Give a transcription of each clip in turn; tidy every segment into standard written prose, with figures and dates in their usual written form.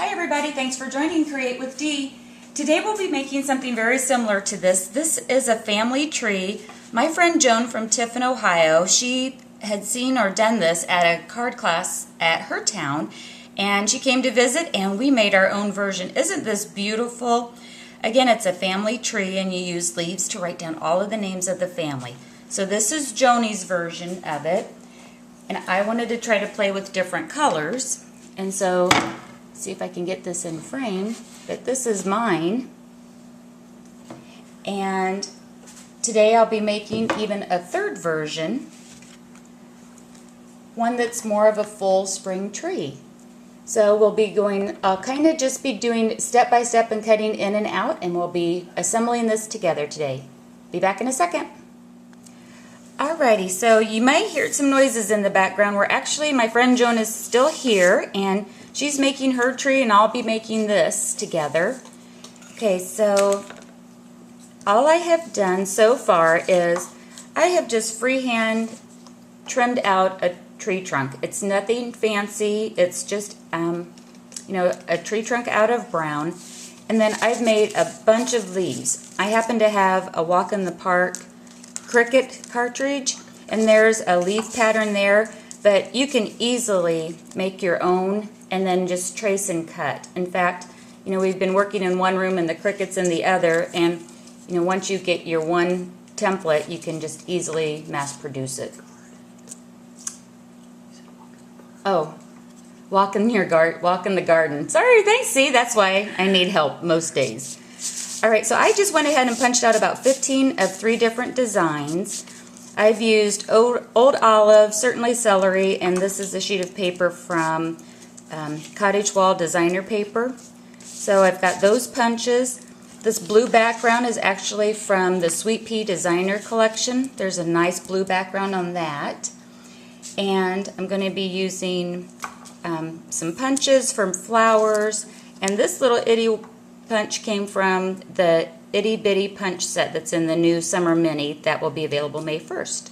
Hi everybody, thanks for joining Create with Dee. Today we'll be making something very similar to this. This is a family tree. My friend Joan from Tiffin, Ohio, she had seen or done this at a card class at her town, and she came to visit and we made our own version. Isn't this beautiful? Again, it's a family tree and you use leaves to write down all of the names of the family. So this is Joni's version of it, and I wanted to try to play with different colors, and so see if I can get this in frame, but this is mine. And today I'll be making even a third version, one that's more of a full spring tree. So we'll be going, I'll kind of just be doing step by step and cutting in and out, and we'll be assembling this together today. Be back in a second. Alrighty, so you might hear some noises in the background. My friend Joan is still here, and she's making her tree, and I'll be making this together. Okay, so all I have done so far is I have just freehand trimmed out a tree trunk. It's nothing fancy. It's just, a tree trunk out of brown. And then I've made a bunch of leaves. I happen to have a Walk in the Park Cricut cartridge, and there's a leaf pattern there, but you can easily make your own and then just trace and cut. In fact, we've been working in one room and the Cricut's in the other, and once you get your one template, you can just easily mass produce it. Oh, walk in the garden. Sorry, thanks. See, that's why I need help most days. All right, so I just went ahead and punched out about 15 of 3 different designs. I've used old olive, certainly celery, and this is a sheet of paper from Cottage Wall Designer Paper. So I've got those punches. This blue background is actually from the Sweet Pea Designer Collection. There's a nice blue background on that. And I'm going to be using some punches from flowers, and this little itty punch came from the Itty Bitty punch set that's in the new Summer Mini that will be available May 1st.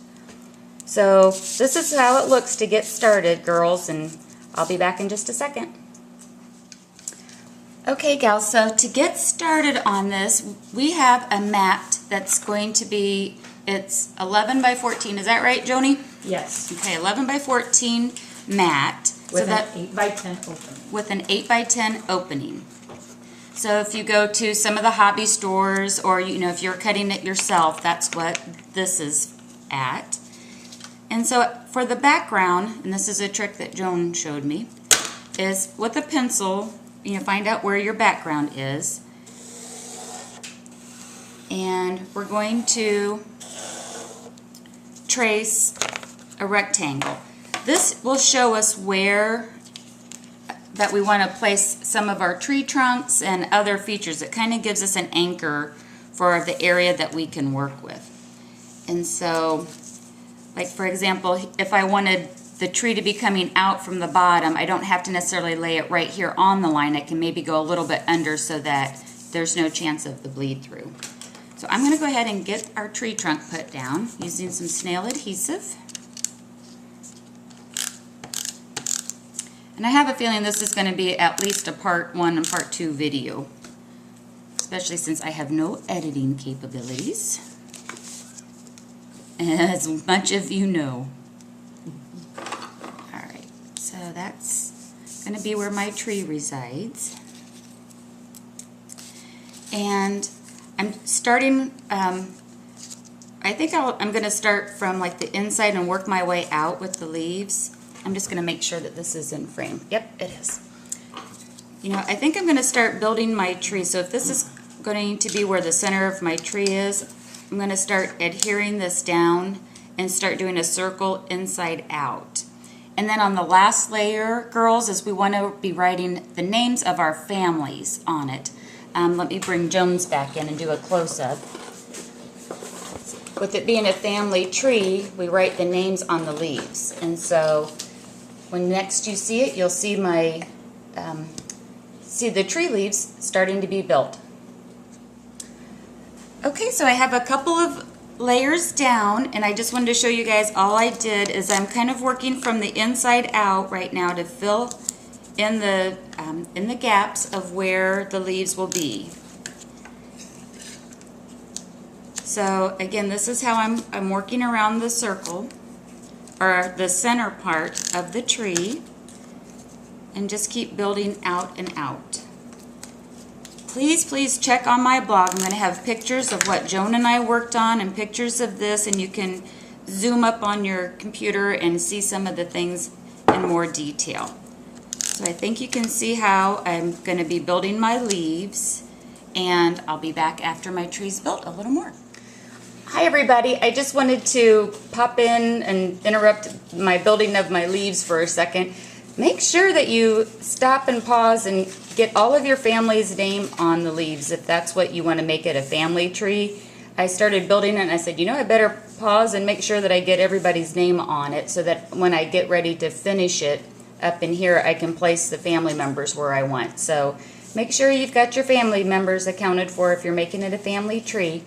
So this is how it looks to get started, girls, and I'll be back in just a second. Okay, gals, so to get started on this, we have a mat that's going to be, it's 11 by 14, is that right, Joni? Yes. Okay, 11 by 14 mat. With an 8 by 10 opening. With an 8 by 10 opening. So if you go to some of the hobby stores, or if you're cutting it yourself, that's what this is at. And so for the background, and this is a trick that Joan showed me, is with a pencil, find out where your background is. And we're going to trace a rectangle. This will show us where that we want to place some of our tree trunks and other features. It kind of gives us an anchor for the area that we can work with. And so, like for example, if I wanted the tree to be coming out from the bottom, I don't have to necessarily lay it right here on the line. I can maybe go a little bit under so that there's no chance of the bleed through. So I'm going to go ahead and get our tree trunk put down using some snail adhesive. And I have a feeling this is going to be at least a part 1 and part 2 video, especially since I have no editing capabilities, as much of you know. Alright, so that's going to be where my tree resides. And I'm starting, I think I'm going to start from like the inside and work my way out with the leaves. I'm just going to make sure that this is in frame. Yep, it is. I think I'm going to start building my tree. So if this is going to be where the center of my tree is, I'm going to start adhering this down and start doing a circle inside out. And then on the last layer, girls, is we want to be writing the names of our families on it. Let me bring Jones back in and do a close-up. With it being a family tree, we write the names on the leaves. And so when next you see it, you'll see my see the tree leaves starting to be built. Okay, so I have a couple of layers down, and I just wanted to show you guys all I did is I'm kind of working from the inside out right now to fill in the gaps of where the leaves will be. So again, this is how I'm working around the circle, or the center part of the tree, and just keep building out and out. Please check on my blog. I'm going to have pictures of what Joan and I worked on and pictures of this, and you can zoom up on your computer and see some of the things in more detail. So I think you can see how I'm going to be building my leaves, and I'll be back after my tree's built a little more. Hi everybody, I just wanted to pop in and interrupt my building of my leaves for a second. Make sure that you stop and pause and get all of your family's name on the leaves if that's what you want to make it, a family tree. I started building it and I said, you know, I better pause and make sure that I get everybody's name on it so that when I get ready to finish it up in here, I can place the family members where I want. So make sure you've got your family members accounted for if you're making it a family tree.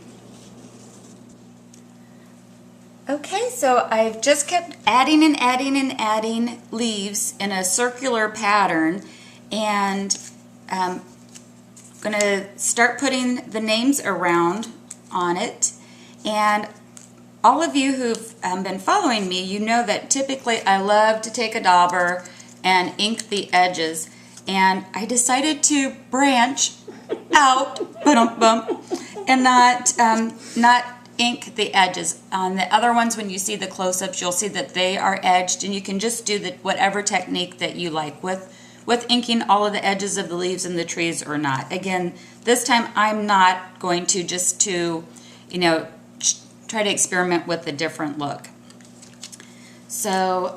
Okay, so I've just kept adding and adding and adding leaves in a circular pattern, and I'm going to start putting the names around on it. And all of you who've been following me, you know that typically I love to take a dauber and ink the edges, and I decided to branch out and not ink the edges. On the other ones, when you see the close-ups, you'll see that they are edged, and you can just do whatever technique that you like with inking all of the edges of the leaves and the trees or not. Again, this time I'm not going to try to experiment with a different look. So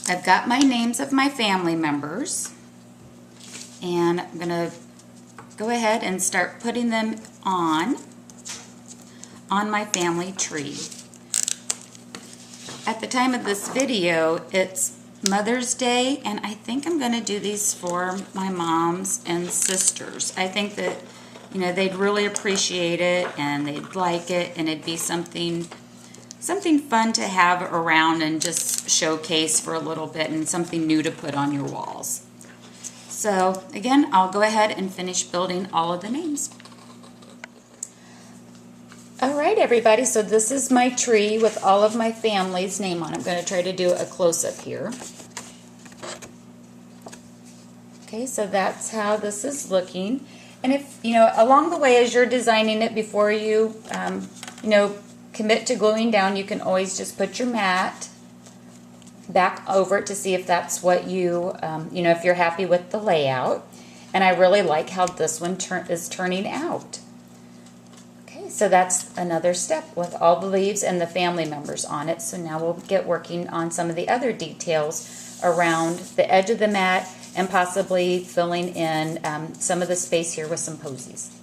I've got my names of my family members, and I'm going to go ahead and start putting them on my family tree. At the time of this video, it's Mother's Day, and I think I'm going to do these for my moms and sisters. I think that, you know, they'd really appreciate it and they'd like it, and it'd be something fun to have around and just showcase for a little bit, and something new to put on your walls. So again, I'll go ahead and finish building all of the names. All right, everybody, so this is my tree with all of my family's name on it. I'm going to try to do a close-up here. Okay, so that's how this is looking. And if, you know, along the way as you're designing it, before you, commit to gluing down, you can always just put your mat back over it to see if that's what you, if you're happy with the layout. And I really like how this one is turning out. So that's another step with all the leaves and the family members on it. So now we'll get working on some of the other details around the edge of the mat and possibly filling in some of the space here with some posies.